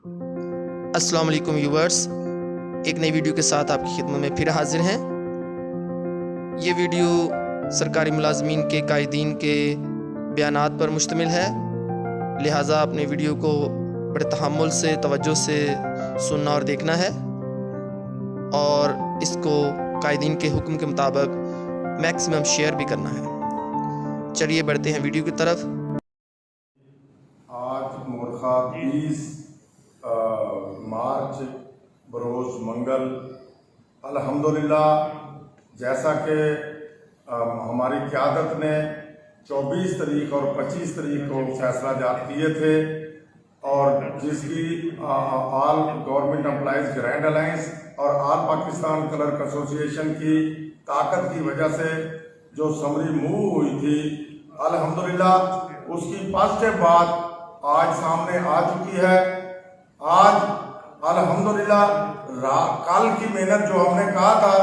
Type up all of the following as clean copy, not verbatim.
अस्सलाम वालेकुम व्यूवर्स, एक नई वीडियो के साथ आपकी खिदमत में फिर हाजिर हैं। ये वीडियो सरकारी मुलाजमीन के कायदीन के बयानात पर मुश्तमिल है, लिहाजा अपने वीडियो को बड़े तहम्मुल से तवज्जो से सुनना और देखना है और इसको कायदीन के हुक्म के मुताबिक मैक्सिमम शेयर भी करना है। चलिए बढ़ते हैं वीडियो की तरफ। आज मोरखा 20 मार्च बरोज़ मंगल अल्हम्दुलिल्लाह, जैसा कि हमारी क़यादत ने 24 तारीख और 25 तारीख को फैसला जारी किए थे और जिसकी all government employees grand alliance और ऑल पाकिस्तान क्लर्क एसोसिएशन की ताकत की वजह से जो समरी मूव हुई थी, अल्हम्दुलिल्लाह उसकी पॉजिटिव बात आज सामने आ चुकी है। आज अल्हम्दुलिल्लाह कल की मेहनत जो हमने कहा था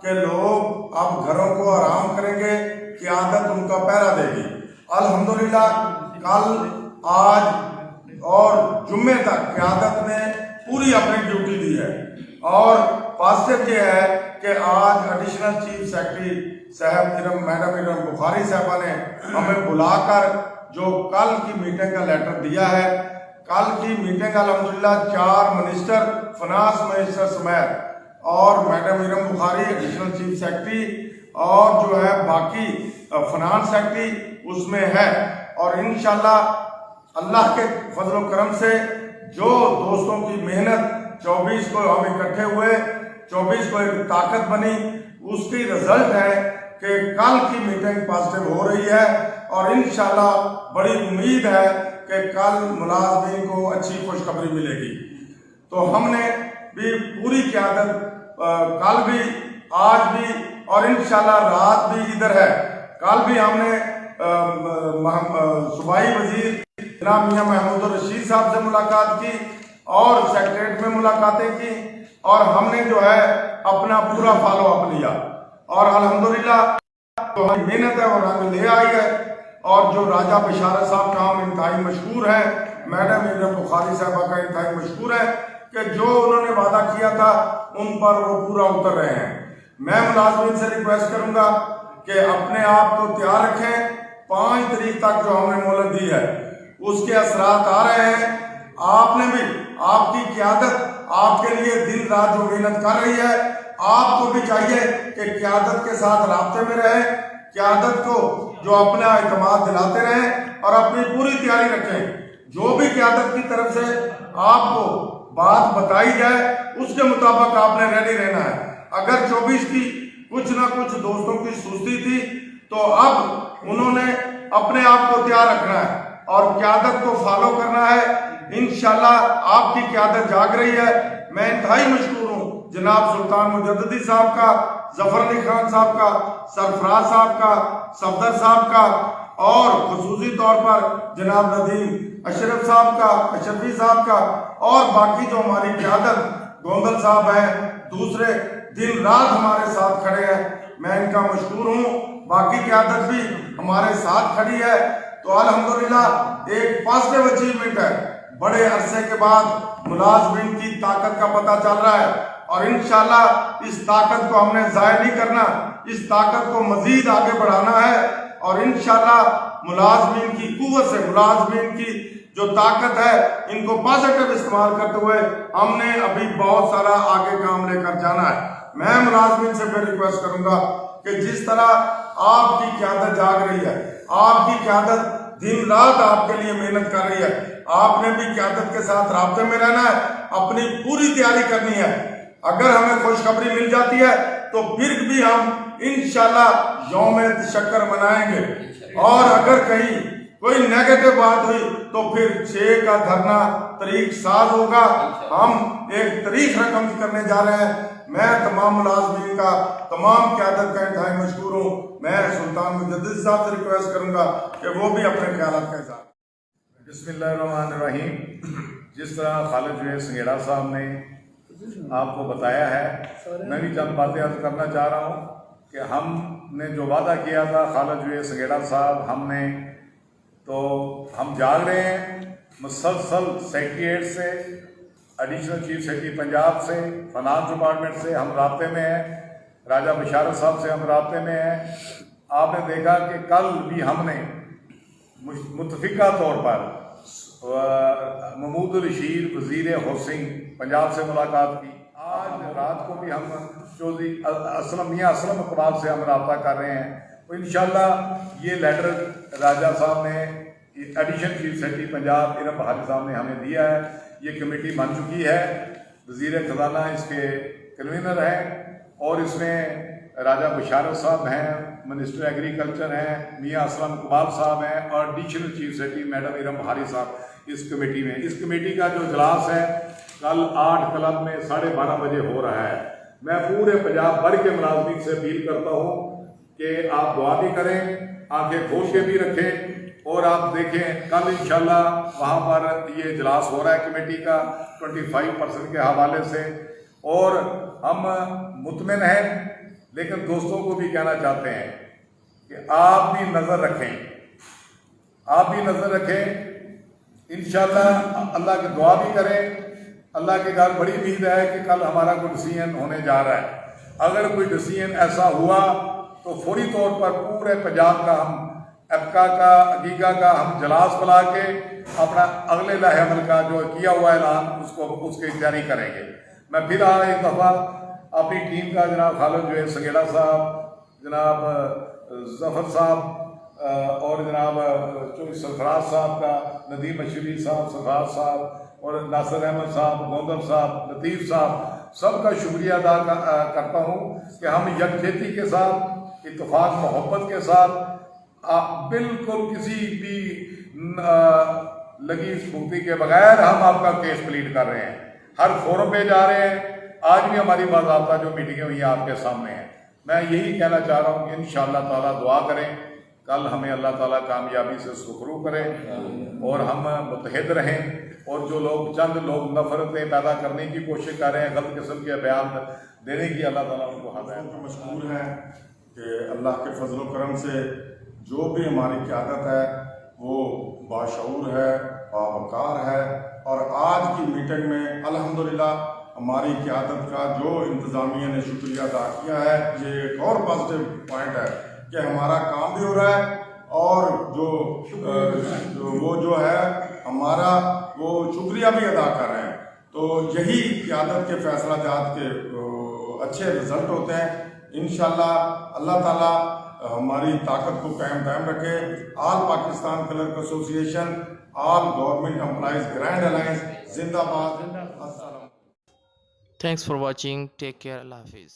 कि लोग अब घरों को आराम करेंगे, क़यादत उनका पहरा देगी, अल्हम्दुलिल्लाह कल आज और जुम्मे तक क़यादत ने पूरी अपनी ड्यूटी दी है। और पॉजिटिव ये है कि आज एडिशनल चीफ सेक्रेटरी साहब मैडम इरम बुखारी साहबा ने हमें बुलाकर जो कल की मीटिंग का लेटर दिया है। कल की मीटिंग अल्हम्दुलिल्लाह 4 मिनिस्टर, फाइनेंस मिनिस्टर समेत और madam Iram Bukhari additional chief secretary और जो है बाकी फाइनेंस सेक्रेटरी उसमें है। और इंशाल्लाह अल्लाह के फजल करम से जो दोस्तों की मेहनत 24 को हम इकट्ठे हुए, 24 को एक ताकत बनी, उसकी रिजल्ट है कि कल की मीटिंग पॉजिटिव हो रही है और इंशाल्लाह बड़ी उम्मीद है कि कल मुलाजमीन को अच्छी खुशखबरी मिलेगी। तो हमने भी पूरी क़यादत कल भी, आज भी और इंशाल्लाह रात भी इधर है। कल भी हमने सूबाई वजीर जनाब मियां महमूद रशीद साहब से मुलाकात की और सेक्रेटरीट में मुलाकातें की और हमने जो है अपना पूरा फॉलो अप लिया और अल्हम्दुलिल्लाह तो हमारी मेहनत है वो रंग ले आई है। और जो राजा बशारत साहब का हम इंतहाई मशहूर है, मैडम इरम बुखारी साहबा का इंतहाई मशहूर है कि जो उन्होंने वादा किया था उन पर वो पूरा उतर रहे हैं। मैं मुलाजमीन से रिक्वेस्ट करूंगा कि अपने आप को तैयार रखें। 5 तारीख तक जो हमने मोहलत दी है उसके असरात आ रहे हैं। आपने भी, आपकी क़यादत आपके लिए दिन रात जो मेहनत कर रही है, आपको भी चाहिए कि क़यादत के साथ राब्ते में रहे, क़यादत को जो अपना इत्मीनान दिलाते रहें और अपनी पूरी तैयारी रखें। जो भी क़यादत की तरफ से आपको बात बताई जाए उसके मुताबिक आपने रेडी रहना है। अगर 24 की कुछ ना कुछ दोस्तों की सुस्ती थी तो अब उन्होंने अपने आप को तैयार रखना है और क़यादत को फॉलो करना है। इंशाल्लाह आपकी क़यादत जाग रही है। मैं इंतहाई मशहूर हूँ जनाब सुल्तान मुजद्दिदी साहब का, जफर अली खान साहब का, सरफराज साहब का, सफदर साहब का और खुसूसी तौर पर जनाब नदीम अशरफ साहब का, अशरफी साहब का और बाकी जो हमारी क़यादत गोंदल साहब हैं, दूसरे दिन रात हमारे साथ खड़े हैं। मैं इनका मशहूर हूँ। बाकी क़यादत भी हमारे साथ खड़ी है। तो अल्हम्दुलिल्लाह एक पॉजिटिव अचीवमेंट है। बड़े अरसे के बाद मुलाजमीन की ताकत का पता चल रहा है और इंशाल्लाह इस ताकत को हमने ज़ाया नहीं करना, इस ताकत को मजीद आगे बढ़ाना है और इंशाल्लाह मुलाजमीन की कुव्वत से, मुलाजमीन की जो ताकत है, इनको पॉजिटिव इस्तेमाल करते हुए हमने अभी बहुत सारा आगे काम लेकर जाना है। मैं मुलाजमीन से फिर रिक्वेस्ट करूंगा कि जिस तरह आपकी क़यादत जाग रही है, आपकी क़यादत दिन रात आपके लिए मेहनत कर रही है, आपने भी क़यादत के साथ राब्ते में रहना है, अपनी पूरी तैयारी करनी है। अगर हमें खुशखबरी मिल जाती है तो फिर भी हम इंशाल्लाह यौम शक्कर मनाएंगे और अगर कहीं कोई नेगेटिव बात हुई तो फिर 6 का धरना तारीख साज होगा। हम एक तारीख रकम करने जा रहे हैं। मैं तमाम मुलाजमीन का, तमाम क़यादत का इंतहाई मशहूर हूँ। मैं सुल्तान मुजद्दिद साहब से रिक्वेस्ट करूंगा कि वो भी अपने ख्यालात का इज़हार। बिस्मिल्लाहिर्रहमानिर्रहीम। जिस तरह खालिद जुए संगेड़ा साहब ने आपको बताया है, मैं भी चंद बातें अर्ज करना चाह रहा हूँ कि हमने जो वादा किया था खालिद जुए संगेड़ा साहब, हमने तो हम जाग रहे हैं मुसलसल सेक्रेटरीट से एडिशनल चीफ सेक्रेटरी पंजाब से, फाइनेंस डिपार्टमेंट से हम राब्ते में हैं, राजा बशारत साहब से हम राब्ते में हैं। आपने देखा कि कल भी हमने मुतफिका तौर पर महमूद रशीद वज़ीर हौसिंग पंजाब से मुलाकात की। आज रात को भी हम चौधरी मियाँ असलम इकबाल से हम रब्ता कर रहे हैं। तो इंशाल्लाह ये लेटर राजा साहब ने, additional chief secretary Punjab Iram बहारी साहब ने हमें दिया है। ये कमेटी बन चुकी है, वज़ीर ख़जाना इसके कन्वीनर हैं और इसमें राजा बशारत साहब हैं, मिनिस्टर एग्रीकल्चर हैं, मियाँ असलम इकबाल साहब हैं और additional chief secretary madam Iram बहारी साहब इस कमेटी में। इस कमेटी का जो इजलास है कल 8 क्लब में 12:30 बजे हो रहा है। मैं पूरे पंजाब भर के मुलाजमीन से अपील करता हूँ कि आप दुआ भी करें, आंखें खोल के भी रखें और आप देखें कल इंशाल्लाह वहाँ पर ये इजलास हो रहा है कमेटी का 25% के हवाले से। और हम मुतमिन हैं, लेकिन दोस्तों को भी कहना चाहते हैं कि आप भी नज़र रखें, आप भी नज़र रखें। इंशाल्लाह अल्लाह की दुआ भी करें। अल्लाह के घर बड़ी उम्मीद है कि कल हमारा कोई डिसीजन होने जा रहा है। अगर कोई डिसीजन ऐसा हुआ तो फौरी तौर पर पूरे पंजाब का हम एपका का, अगीगा का हम जलास बुला के अपना अगले लाहे अमल का जो किया हुआ ऐलान उसकी तैयारी करेंगे। मैं फिर एक दफ़ा अपनी टीम का जनाब खालिद जो है संगेड़ा साहब, जनाब जफ़र साहब और जनाब सरफराज साहब का, नदीम अशरी साहब, सरफराज साहब और नासिर अहमद साहब, गोंदल साहब, लतीफ़ साहब, सबका शुक्रिया अदा करता हूँ कि हम यकजहती के साथ, इत्तेफाक मोहब्बत के साथ, बिल्कुल किसी भी लगी फूकती के बगैर हम आपका केस प्लीड कर रहे हैं। हर फोरम पे जा रहे हैं। आज भी हमारी बाज़ाब्ता जो मीटिंगें हुई हैं आपके सामने हैं। मैं यही कहना चाह रहा हूँ कि इंशाअल्लाह ताला दुआ करें, कल हमें अल्लाह ताला कामयाबी से सुखरू करें और हम मुतहद रहें। और जो लोग चंद लोग नफरतें पैदा करने की कोशिश कर रहे हैं, गलत किस्म के बयान देने की, अल्लाह ताला उनको हदायत मशकूर हैं कि अल्लाह के फजल करम से जो भी हमारी क़यादत है वो बाशऊर है, बावकार है। और आज की मीटिंग में अल्हम्दुलिल्लाह हमारी क़यादत का जो इंतज़ामिया ने शुक्रिया अदा किया है, ये एक और पॉजिटिव पॉइंट है कि हमारा काम भी हो रहा है और जो है हमारा वो शुक्रिया भी अदा कर रहे हैं। तो यही क़यादत के फैसला जात के अच्छे रिजल्ट होते हैं। इंशाअल्लाह अल्लाह ताला हमारी ताकत को कायम दायम रखे। All Pakistan clerk association, all government employees grand alliance जिंदाबाद। Thanks for watching. Take care. Allah Hafiz.